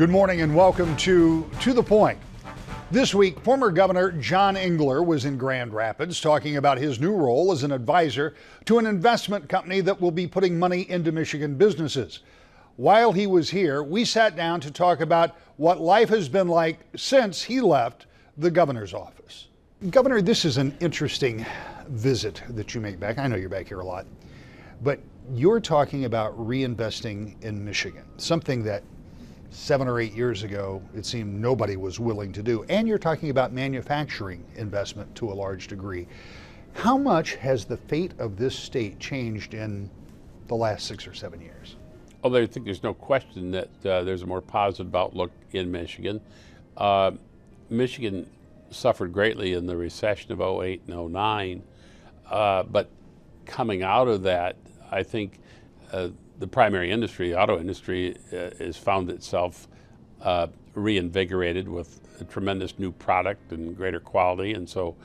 Good morning and welcome to the Point. This week, former Governor John Engler was in Grand Rapids talking about his new role as an advisor to an investment company that will be putting money into Michigan businesses. While he was here, we sat down to talk about what life has been like since he left the governor's office. Governor, this is an interesting visit that you make back. I know you're back here a lot, but you're talking about reinvesting in Michigan, something that 7 or 8 years ago, it seemed nobody was willing to do. And you're talking about manufacturing investment to a large degree. How much has the fate of this state changed in the last 6 or 7 years? Well, I think there's no question that there's a more positive outlook in Michigan. Michigan suffered greatly in the recession of 08 and 09, but coming out of that, I think the primary industry, the auto industry, has found itself reinvigorated with a tremendous new product and greater quality, and so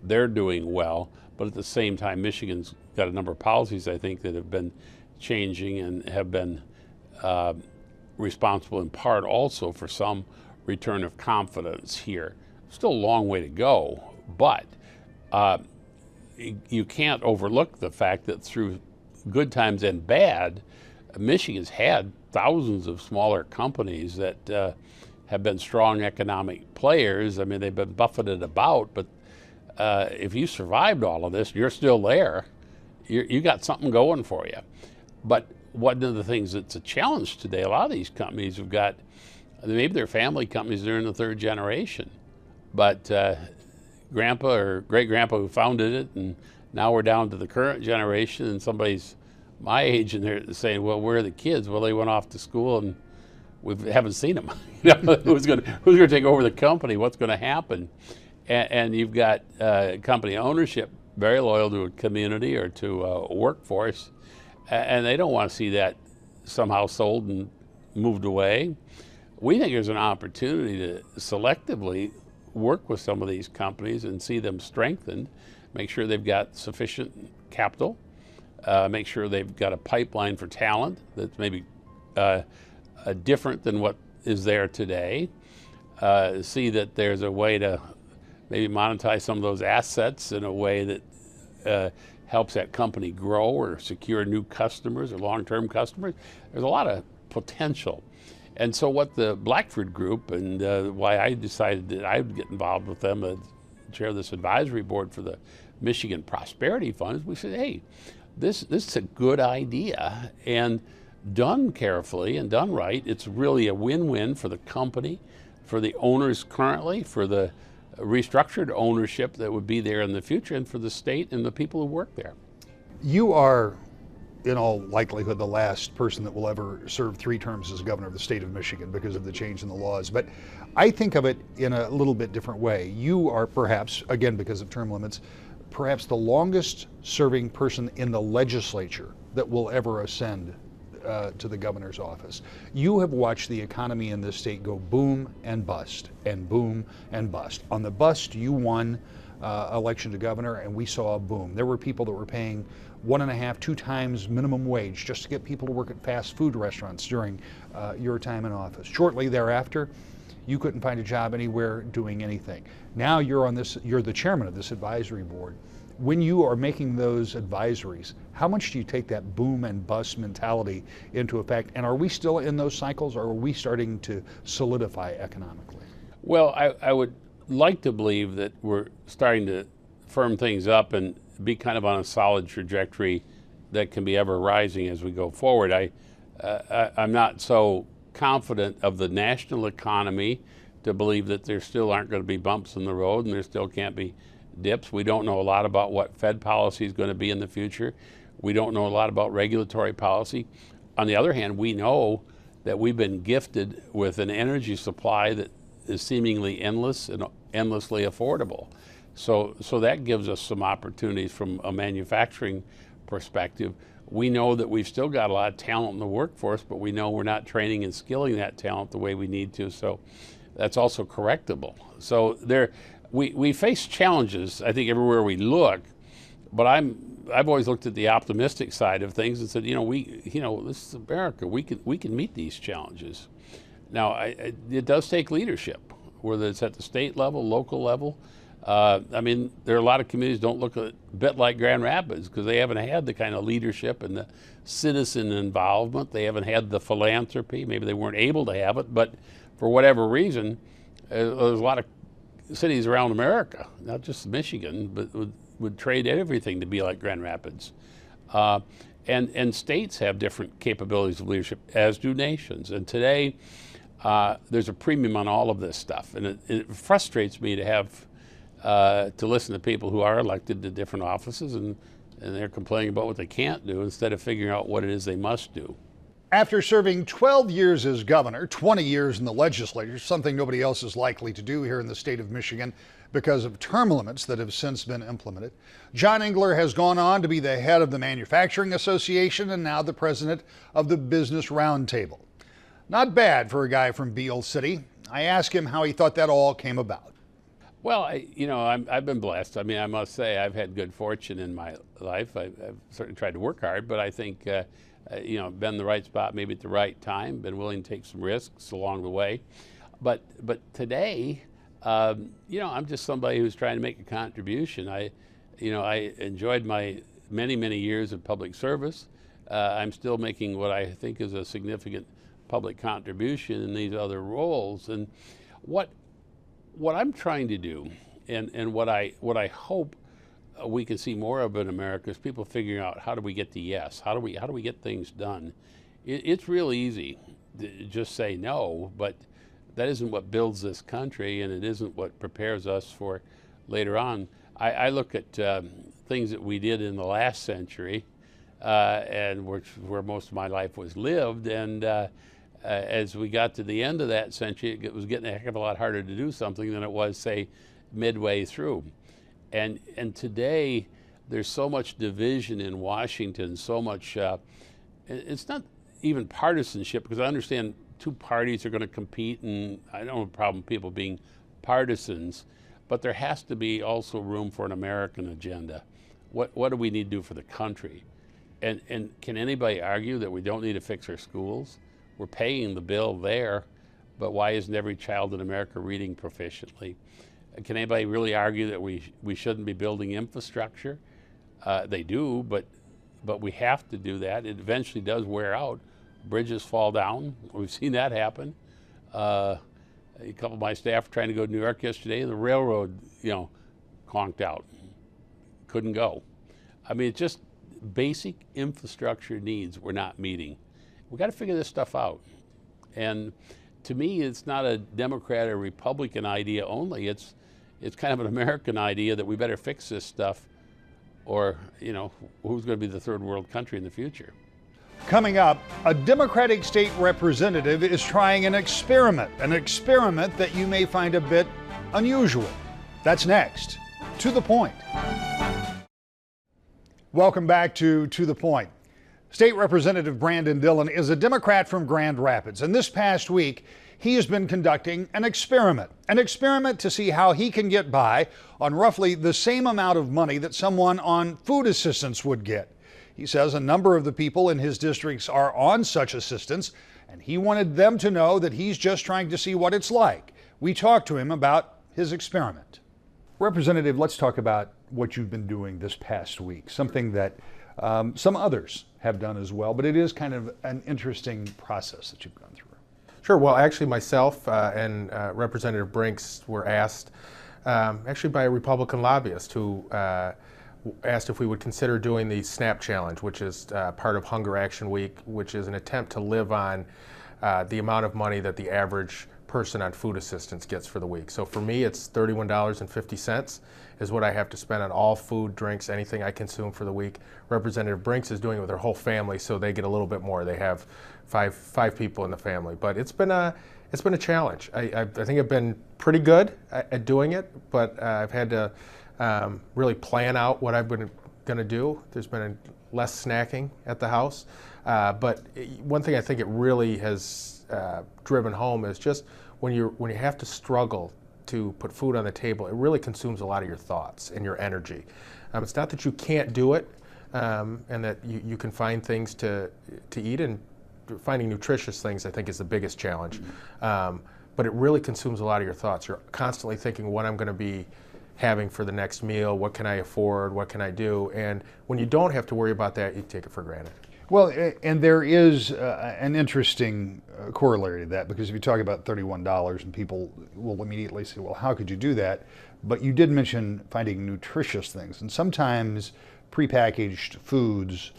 they're doing well. But at the same time, Michigan's got a number of policies, I think, that have been changing and have been responsible in part also for some return of confidence here. Still a long way to go, but you can't overlook the fact that through good times and bad, Michigan's had thousands of smaller companies that have been strong economic players. I mean, they've been buffeted about, but if you survived all of this, you're still there. You got something going for you. But one of the things that's a challenge today, a lot of these companies have got, maybe they're family companies, they're in the third generation, but grandpa or great-grandpa who founded it, and now we're down to the current generation, and somebody's my age and they're saying, well, where are the kids? Well, they went off to school and we haven't seen them. Who's going to take over the company? What's going to happen? And you've got company ownership very loyal to a community or to a workforce, and they don't want to see that somehow sold and moved away. We think there's an opportunity to selectively work with some of these companies and see them strengthened, make sure they've got sufficient capital, make sure they've got a pipeline for talent that's maybe different than what is there today, see that there's a way to maybe monetize some of those assets in a way that helps that company grow or secure new customers or long-term customers. There's a lot of potential. And so what the Blackford Group, and why I decided that I would get involved with them, chair of this advisory board for the Michigan Prosperity Fund, is we said, hey, this is a good idea, and done carefully and done right, it's really a win-win for the company, for the owners currently, for the restructured ownership that would be there in the future, and for the state and the people who work there. You are, in all likelihood, the last person that will ever serve 3 terms as governor of the state of Michigan because of the change in the laws. But I think of it in a little bit different way. You are perhaps, again because of term limits, perhaps the longest serving person in the legislature that will ever ascend to the governor's office. You have watched the economy in this state go boom and bust, and boom and bust. On the bust, you won election to governor, and we saw a boom. There were people that were paying 1.5, 2 times minimum wage just to get people to work at fast food restaurants during your time in office. Shortly thereafter, you couldn't find a job anywhere doing anything. Now you're the chairman of this advisory board. When you are making those advisories, how much do you take that boom and bust mentality into effect? And are we still in those cycles, or are we starting to solidify economically? Well, I would like to believe that we're starting to firm things up and be kind of on a solid trajectory that can be ever rising as we go forward. I'm not so confident of the national economy to believe that there still aren't going to be bumps in the road and there still can't be dips. We don't know a lot about what Fed policy is going to be in the future. We don't know a lot about regulatory policy. On the other hand, we know that we've been gifted with an energy supply that is seemingly endless and endlessly affordable. So that gives us some opportunities from a manufacturing perspective. We know that we've still got a lot of talent in the workforce, but we know we're not training and skilling that talent the way we need to. So that's also correctable. So we face challenges, I think, everywhere we look, but I've always looked at the optimistic side of things and said, this is America. We can meet these challenges. Now, it does take leadership, whether it's at the state level, local level. I mean, there are a lot of communities don't look a bit like Grand Rapids because they haven't had the kind of leadership and the citizen involvement. They haven't had the philanthropy. Maybe they weren't able to have it, but for whatever reason, there's a lot of cities around America, not just Michigan, but would trade everything to be like Grand Rapids. And states have different capabilities of leadership, as do nations. And today, there's a premium on all of this stuff. And it frustrates me to have to listen to people who are elected to different offices and they're complaining about what they can't do instead of figuring out what it is they must do. After serving 12 years as governor, 20 years in the legislature, something nobody else is likely to do here in the state of Michigan because of term limits that have since been implemented, John Engler has gone on to be the head of the Manufacturing Association and now the president of the Business Roundtable. Not bad for a guy from Beale City. I asked him how he thought that all came about. Well, I've been blessed. I mean, I must say I've had good fortune in my life. I've certainly tried to work hard, but I think, been in the right spot, maybe at the right time, been willing to take some risks along the way. But today, I'm just somebody who's trying to make a contribution. I enjoyed my many years of public service. I'm still making what I think is a significant public contribution in these other roles. And what I'm trying to do, and what I hope we can see more of in America is people figuring out how do we get to yes, how do we get things done. It's real easy to just say no, but that isn't what builds this country, and it isn't what prepares us for later on. I look at things that we did in the last century, and where most of my life was lived, and as we got to the end of that century, it was getting a heck of a lot harder to do something than it was, say, midway through. And today, there's so much division in Washington, so much, it's not even partisanship, because I understand two parties are going to compete, and I don't have a problem with people being partisans, but there has to be also room for an American agenda. What do we need to do for the country? And can anybody argue that we don't need to fix our schools? We're paying the bill there, but why isn't every child in America reading proficiently? Can anybody really argue that we shouldn't be building infrastructure? They do, but we have to do that. It eventually does wear out. Bridges fall down. We've seen that happen. A couple of my staff were trying to go to New York yesterday, and the railroad, conked out. Couldn't go. I mean, it's just basic infrastructure needs we're not meeting. We've got to figure this stuff out. And to me, it's not a Democrat or Republican idea only. It's kind of an American idea that we better fix this stuff, or, who's going to be the third world country in the future? Coming up, a Democratic state representative is trying an experiment that you may find a bit unusual. That's next. To the Point. Welcome back to the Point. State Representative Brandon Dillon is a Democrat from Grand Rapids, and this past week he has been conducting an experiment to see how he can get by on roughly the same amount of money that someone on food assistance would get. He says a number of the people in his districts are on such assistance, and he wanted them to know that he's just trying to see what it's like. We talked to him about his experiment. Representative, let's talk about what you've been doing this past week, something that some others have done as well, but it is kind of an interesting process that you've gone through. Sure. Well, actually, myself and Representative Brinks were asked, actually by a Republican lobbyist who asked if we would consider doing the SNAP Challenge, which is part of Hunger Action Week, which is an attempt to live on the amount of money that the average person on food assistance gets for the week. So for me, it's $31.50 is what I have to spend on all food, drinks, anything I consume for the week. Representative Brinks is doing it with her whole family, so they get a little bit more. They have five people in the family, but it's been a challenge. I think I've been pretty good at doing it, but I've had to really plan out what I've been going to do. There's been less snacking at the house, but one thing I think it really has driven home is just when you have to struggle to put food on the table, it really consumes a lot of your thoughts and your energy. It's not that you can't do it, and that you can find things to eat, and finding nutritious things, I think, is the biggest challenge. But it really consumes a lot of your thoughts. You're constantly thinking what I'm going to be having for the next meal, what can I afford, what can I do? And when you don't have to worry about that, you take it for granted. Well, and there is an interesting corollary to that, because if you talk about $31 and people will immediately say, well, how could you do that? But you did mention finding nutritious things, and sometimes prepackaged foods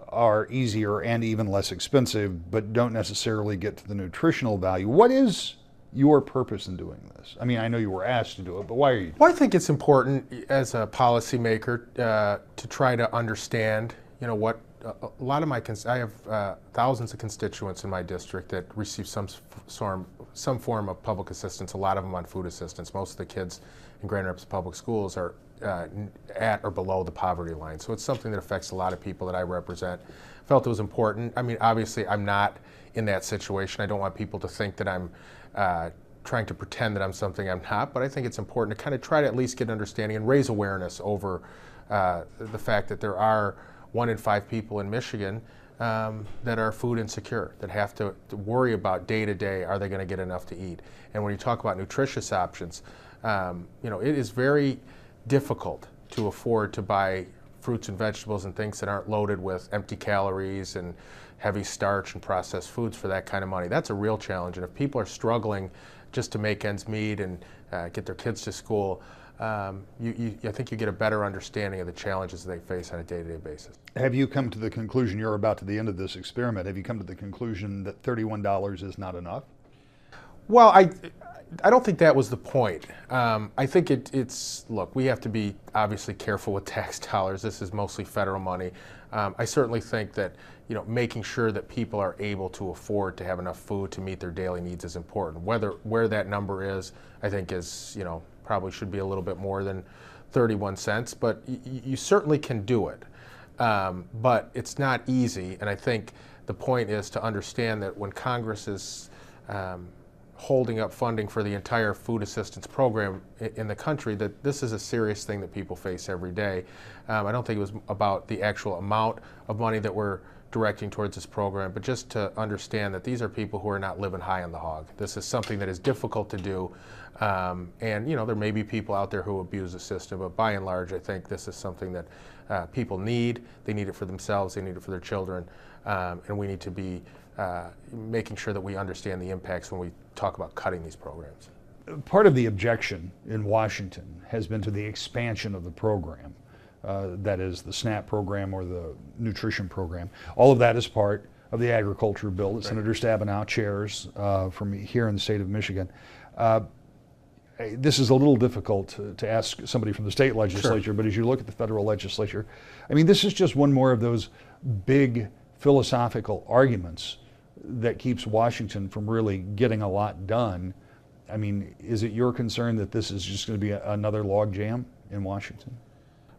are easier and even less expensive, but don't necessarily get to the nutritional value. What is your purpose in doing this? I mean, I know you were asked to do it, but why are you? Well, I think it's important as a policymaker to try to understand, what a lot of I have thousands of constituents in my district that receive some form of public assistance, a lot of them on food assistance. Most of the kids in Grand Rapids Public Schools are at or below the poverty line. So it's something that affects a lot of people that I represent. Felt it was important. I mean, obviously, I'm not in that situation. I don't want people to think that I'm trying to pretend that I'm something I'm not, but I think it's important to kind of try to at least get understanding and raise awareness over the fact that there are 1 in 5 people in Michigan that are food insecure, that have to worry about day to day, are they going to get enough to eat? And when you talk about nutritious options, it is very difficult to afford to buy fruits and vegetables and things that aren't loaded with empty calories and heavy starch and processed foods for that kind of money. That's a real challenge. And if people are struggling just to make ends meet and get their kids to school, I think you get a better understanding of the challenges they face on a day-to-day basis. Have you come to the conclusion, you're about to the end of this experiment, have you come to the conclusion that $31 is not enough? Well, I don't think that was the point. I think look, we have to be obviously careful with tax dollars. This is mostly federal money. I certainly think that making sure that people are able to afford to have enough food to meet their daily needs is important. Where that number is, I think is, probably should be a little bit more than 31 cents, but you certainly can do it. But it's not easy, and I think the point is to understand that when Congress is holding up funding for the entire food assistance program in the country, that this is a serious thing that people face every day. I don't think it was about the actual amount of money that we're directing towards this program, but just to understand that these are people who are not living high on the hog. This is something that is difficult to do, and there may be people out there who abuse the system, but by and large, I think this is something that people need. They need it for themselves, they need it for their children, and we need to be making sure that we understand the impacts when we talk about cutting these programs. Part of the objection in Washington has been to the expansion of the program. That is the SNAP program or the nutrition program. All of that is part of the agriculture bill that Senator Stabenow chairs from here in the state of Michigan. This is a little difficult to ask somebody from the state legislature, but as you look at the federal legislature, I mean, this is just one more of those big philosophical arguments that keeps Washington from really getting a lot done. I mean, is it your concern that this is just going to be another log jam in Washington?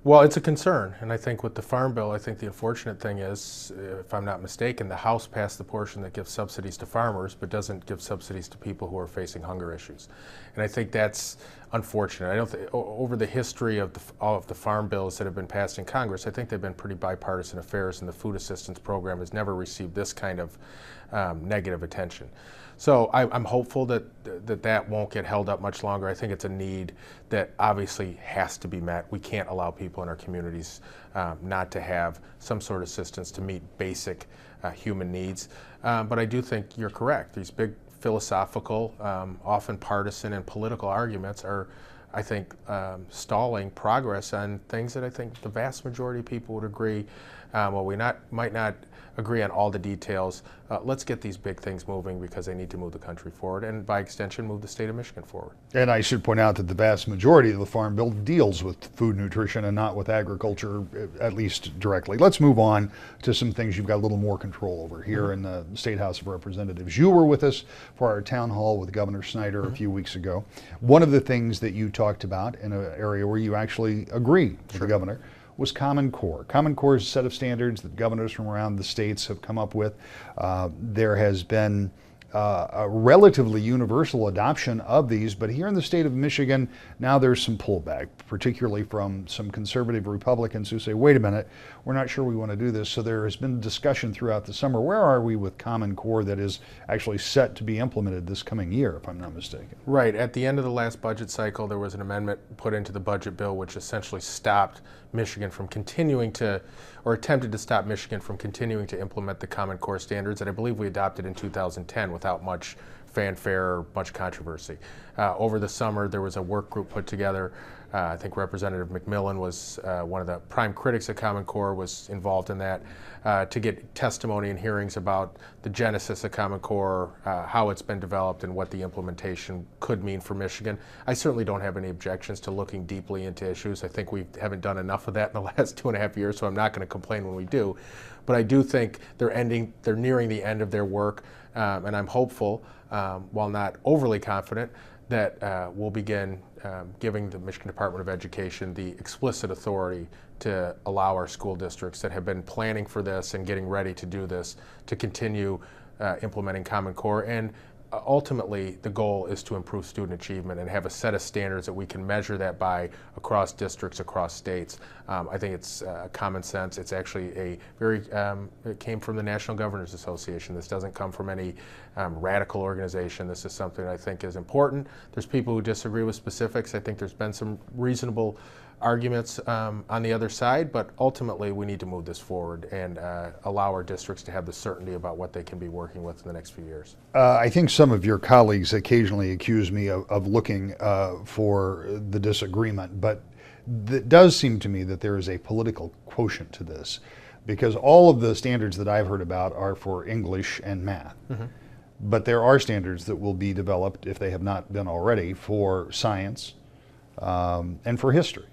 Well, it's a concern, and I think with the Farm Bill, I think the unfortunate thing is, if I'm not mistaken, the House passed the portion that gives subsidies to farmers, but doesn't give subsidies to people who are facing hunger issues. And I think that's unfortunate. I don't think, over the history of the farm bills that have been passed in Congress, I think they've been pretty bipartisan affairs, and the food assistance program has never received this kind of negative attention. So I'm hopeful that won't get held up much longer. I think it's a need that obviously has to be met. We can't allow people in our communities not to have some sort of assistance to meet basic human needs. But I do think you're correct. These big philosophical, often partisan and political arguments are, I think, stalling progress on things that I think the vast majority of people would agree. While we might not agree on all the details, let's get these big things moving because they need to move the country forward and by extension move the state of Michigan forward. And I should point out that the vast majority of the Farm Bill deals with food nutrition and not with agriculture, at least directly. Let's move on to some things you've got a little more control over here in the State House of Representatives. You were with us for our town hall with Governor Snyder a few weeks ago. One of the things that you talked about in an area where you actually agree with the governor was Common Core. Common Core is a set of standards that governors from around the states have come up with. There has been a relatively universal adoption of these, but here in the state of Michigan, now there's some pullback, particularly from some conservative Republicans who say, wait a minute, we're not sure we want to do this. So there has been discussion throughout the summer. Where are we with Common Core that is actually set to be implemented this coming year, if I'm not mistaken? Right. At the end of the last budget cycle, there was an amendment put into the budget bill which essentially stopped Michigan from continuing to, or attempted to stop Michigan from continuing to implement the Common Core standards that I believe we adopted in 2010 without much fanfare or much controversy. Over the summer, there was a work group put together. I think Representative McMillan was one of the prime critics of Common Core, was involved in that, to get testimony and hearings about the genesis of Common Core, how it's been developed, and what the implementation could mean for Michigan. I certainly don't have any objections to looking deeply into issues. I think we haven't done enough of that in the last 2.5 years, so I'm not going to complain when we do. But I do think they're nearing the end of their work, and I'm hopeful, while not overly confident, that we'll begin giving the Michigan Department of Education the explicit authority to allow our school districts that have been planning for this and getting ready to do this to continue implementing Common Core. And ultimately, the goal is to improve student achievement and have a set of standards that we can measure that by across districts, across states. I think it's common sense. It's actually it came from the National Governors Association. This doesn't come from any radical organization. This is something I think is important. There's people who disagree with specifics. I think there's been some reasonable arguments on the other side, but ultimately we need to move this forward and allow our districts to have the certainty about what they can be working with in the next few years. I think some of your colleagues occasionally accuse me of looking for the disagreement, but it does seem to me that there is a political quotient to this, because all of the standards that I've heard about are for English and math. Mm-hmm. But there are standards that will be developed, if they have not been already, for science and for history.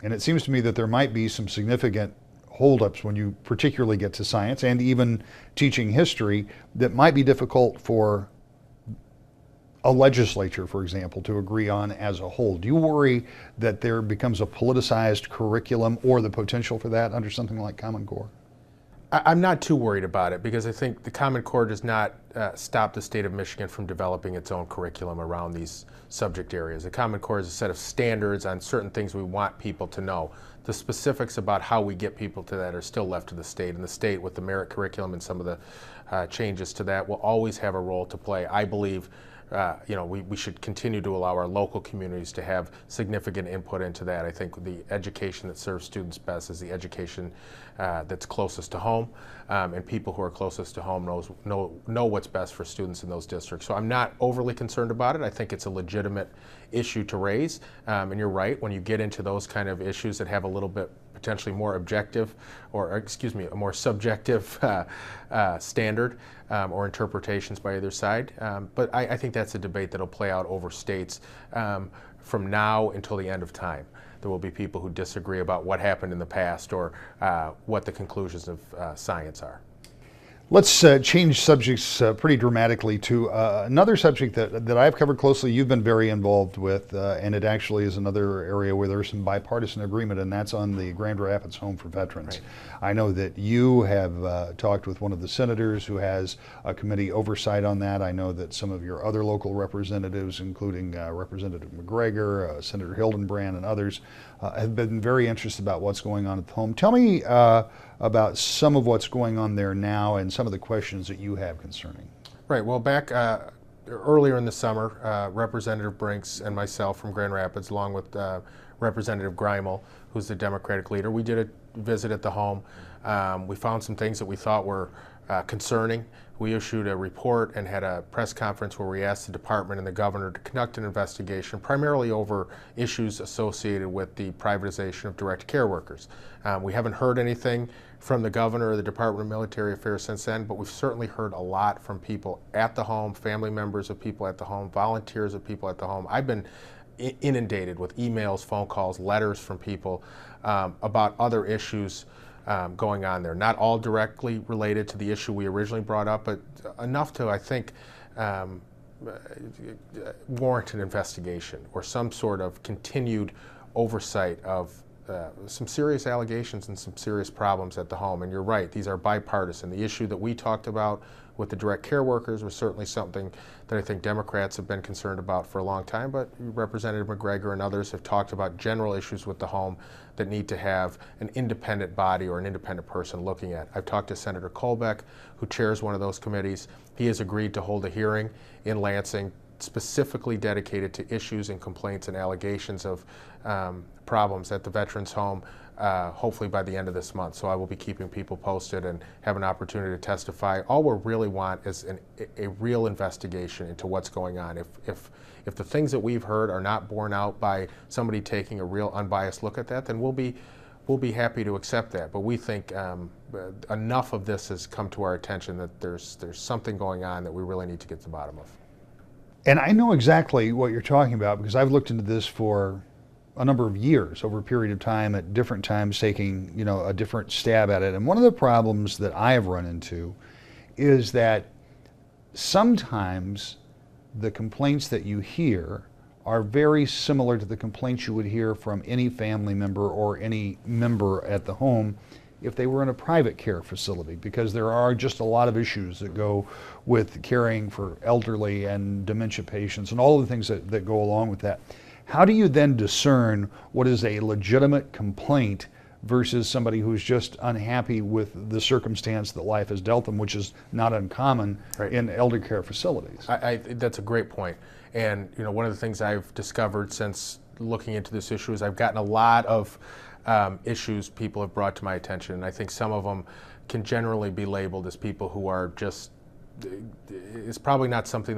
And it seems to me that there might be some significant holdups when you particularly get to science and even teaching history that might be difficult for a legislature, for example, to agree on as a whole. Do you worry that there becomes a politicized curriculum or the potential for that under something like Common Core? I'm not too worried about it, because I think the Common Core does not stop the state of Michigan from developing its own curriculum around these subject areas. The Common Core is a set of standards on certain things we want people to know. The specifics about how we get people to that are still left to the state, and the state, with the merit curriculum and some of the changes to that, will always have a role to play. I believe we should continue to allow our local communities to have significant input into that. I think the education that serves students best is the education that's closest to home, and people who are closest to home know what's best for students in those districts. So I'm not overly concerned about it. I think it's a legitimate issue to raise, and you're right, when you get into those kind of issues that have a little bit potentially more objective, or excuse me, a more subjective standard or interpretations by either side. But I think that's a debate that'll play out over states from now until the end of time. There will be people who disagree about what happened in the past or what the conclusions of science are. Let's change subjects pretty dramatically to another subject that I've covered closely, you've been very involved with, and it actually is another area where there's some bipartisan agreement, and that's on the Grand Rapids Home for Veterans. Right. I know that you have talked with one of the senators who has a committee oversight on that. I know that some of your other local representatives, including Representative McGregor, Senator Hildenbrand, and others, have been very interested about what's going on at the home. Tell me about some of what's going on there now and some of the questions that you have concerning. Right. Well, back earlier in the summer, Representative Brinks and myself from Grand Rapids, along with Representative Greimel, who's the Democratic leader, we did a visit at the home. We found some things that we thought were concerning. We issued a report and had a press conference where we asked the department and the governor to conduct an investigation primarily over issues associated with the privatization of direct care workers. We haven't heard anything from the governor or the Department of Military Affairs since then, but we've certainly heard a lot from people at the home, family members of people at the home, volunteers of people at the home. I've been inundated with emails, phone calls, letters from people about other issues going on there. Not all directly related to the issue we originally brought up, but enough to, I think, warrant an investigation or some sort of continued oversight of some serious allegations and some serious problems at the home. And you're right, these are bipartisan. The issue that we talked about with the direct care workers was certainly something that I think Democrats have been concerned about for a long time, but Representative McGregor and others have talked about general issues with the home that need to have an independent body or an independent person looking at. I've talked to Senator Colbeck, who chairs one of those committees. He has agreed to hold a hearing in Lansing specifically dedicated to issues and complaints and allegations of problems at the Veterans Home, hopefully by the end of this month. So I will be keeping people posted and have an opportunity to testify. All we really want is a real investigation into what's going on. If the things that we've heard are not borne out by somebody taking a real unbiased look at that, then we'll be happy to accept that. But we think enough of this has come to our attention that there's something going on that we really need to get to the bottom of. And I know exactly what you're talking about because I've looked into this for a number of years, over a period of time, at different times, taking a different stab at it. And one of the problems that I have run into is that sometimes the complaints that you hear are very similar to the complaints you would hear from any family member or any member at the home if they were in a private care facility, because there are just a lot of issues that go with caring for elderly and dementia patients and all of the things that go along with that. How do you then discern what is a legitimate complaint versus somebody who's just unhappy with the circumstance that life has dealt them, which is not uncommon in elder care facilities? That's a great point. And one of the things I've discovered since looking into this issue is I've gotten a lot of issues people have brought to my attention, and I think some of them can generally be labeled as people who are just, it's probably not something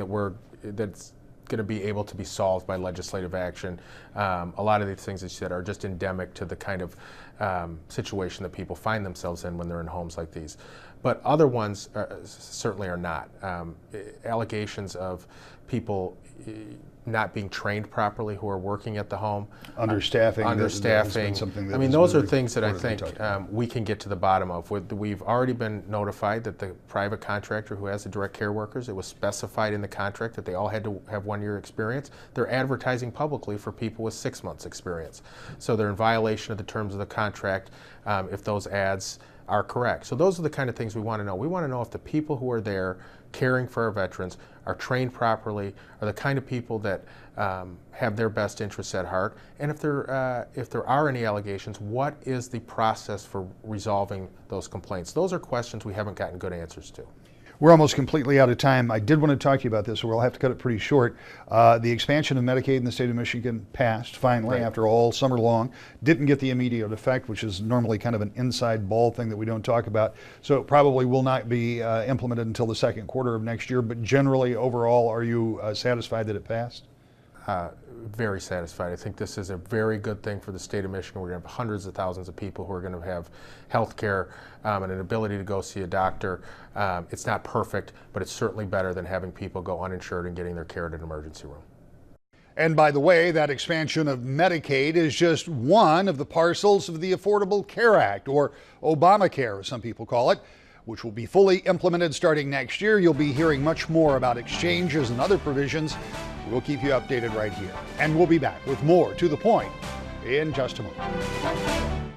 that's going to be able to be solved by legislative action. A lot of these things that you said are just endemic to the kind of situation that people find themselves in when they're in homes like these. But other ones certainly are not. Allegations of people not being trained properly who are working at the home. Understaffing. I mean, those are things that I think we can get to the bottom of. We've already been notified that the private contractor who has the direct care workers, it was specified in the contract that they all had to have 1 year experience. They're advertising publicly for people with 6 months experience. So they're in violation of the terms of the contract if those ads are correct. So those are the kind of things we want to know. We want to know if the people who are there caring for our veterans are trained properly, are the kind of people that have their best interests at heart, and if there are any allegations, what is the process for resolving those complaints? Those are questions we haven't gotten good answers to. We're almost completely out of time. I did want to talk to you about this, so we'll have to cut it pretty short. The expansion of Medicaid in the state of Michigan passed finally after all summer long. Didn't get the immediate effect, which is normally kind of an inside ball thing that we don't talk about. So it probably will not be implemented until the second quarter of next year. But generally, overall, are you satisfied that it passed? Very satisfied. I think this is a very good thing for the state of Michigan. We're going to have hundreds of thousands of people who are going to have health care and an ability to go see a doctor. It's not perfect, but it's certainly better than having people go uninsured and getting their care at an emergency room. And by the way, that expansion of Medicaid is just one of the parcels of the Affordable Care Act, or Obamacare, as some people call it, which will be fully implemented starting next year. You'll be hearing much more about exchanges and other provisions. We'll keep you updated right here. And we'll be back with more To the Point in just a moment.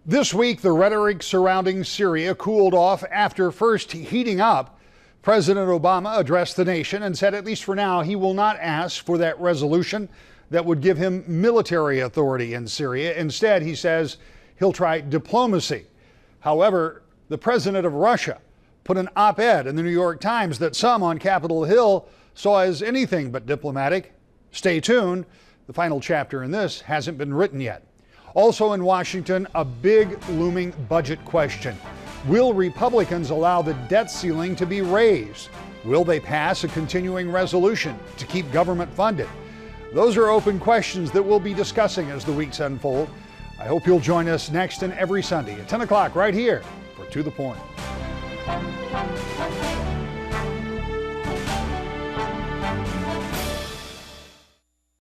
This week, the rhetoric surrounding Syria cooled off after first heating up. President Obama addressed the nation and said, at least for now, he will not ask for that resolution that would give him military authority in Syria. Instead, he says he'll try diplomacy. However, the president of Russia put an op-ed in the New York Times that some on Capitol Hill saw as anything but diplomatic. Stay tuned. The final chapter in this hasn't been written yet. Also in Washington, a big looming budget question. Will Republicans allow the debt ceiling to be raised? Will they pass a continuing resolution to keep government funded? Those are open questions that we'll be discussing as the weeks unfold. I hope you'll join us next and every Sunday at 10 o'clock right here for To the Point.